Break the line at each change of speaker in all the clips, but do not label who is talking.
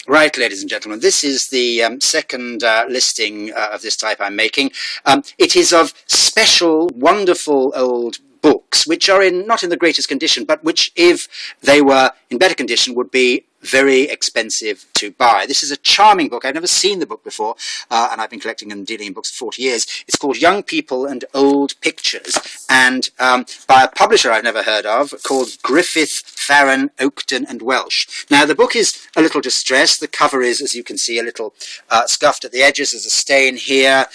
Right, ladies and gentlemen, this is the second listing of this type I'm making. It is of special, wonderful old books, which are not in the greatest condition, but which, if they were in better condition, would be very expensive to buy. This is a charming book. I've never seen the book before, and I've been collecting and dealing in books for 40 years. It's called Young People and Old Pictures, and by a publisher I've never heard of, called Griffith, Farren, Oakden and Welsh. Now, the book is a little distressed. The cover is, as you can see, a little scuffed at the edges. There's a stain here.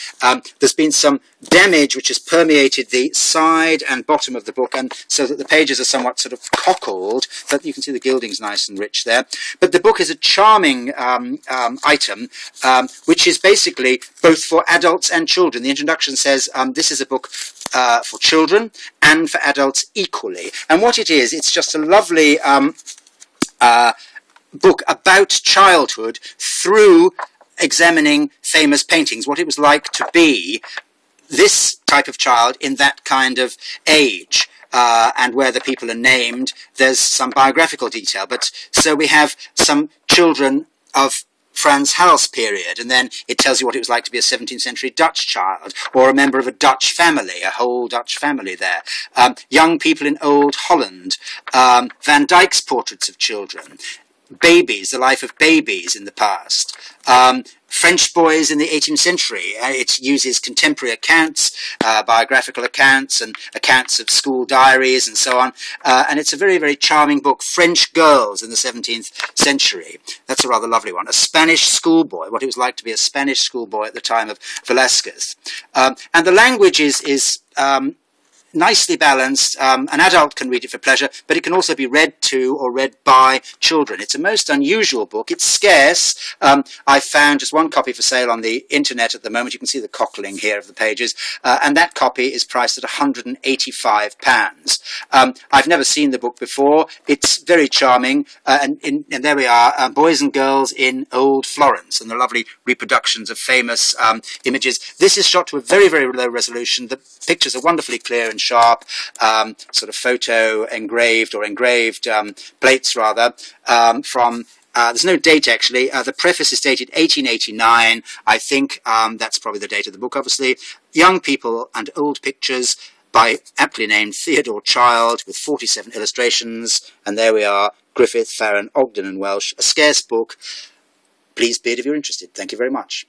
There's been some damage which has permeated the side and bottom of the book, and so that the pages are somewhat sort of cockled, but you can see the gilding's nice and rich there. But the book is a charming item, which is basically both for adults and children. The introduction says this is a book for children and for adults equally. And what it is, it's just a lovely book about childhood through examining famous paintings, what it was like to be this type of child in that kind of age. And where the people are named, there's some biographical detail. But so we have some children of Frans Hals period, and then it tells you what it was like to be a 17th century Dutch child, or a member of a Dutch family, a whole Dutch family there. Young people in Old Holland, Van Dyck's portraits of children, babies, the life of babies in the past, French boys in the 18th century. It uses contemporary accounts, biographical accounts, and accounts of school diaries and so on. And it's a very, very charming book. French girls in the 17th century. That's a rather lovely one. A Spanish schoolboy, what it was like to be a Spanish schoolboy at the time of Velázquez. And the language is nicely balanced. An adult can read it for pleasure, but it can also be read to or read by children. It's a most unusual book. It's scarce. I found just one copy for sale on the internet at the moment. You can see the cockling here of the pages, and that copy is priced at £185. I've never seen the book before. It's very charming, and there we are, boys and girls in old Florence, and the lovely reproductions of famous images. This is shot to a very, very low resolution. The pictures are wonderfully clear and sharp, sort of photo engraved plates rather, from there's no date actually. The preface is dated 1889. I think that's probably the date of the book, obviously. Young People and Old Pictures by aptly named Theodore Child, with 47 illustrations. And there we are, Griffith, Farren, Ogden and Welsh. A scarce book. Please bid if you're interested. Thank you very much.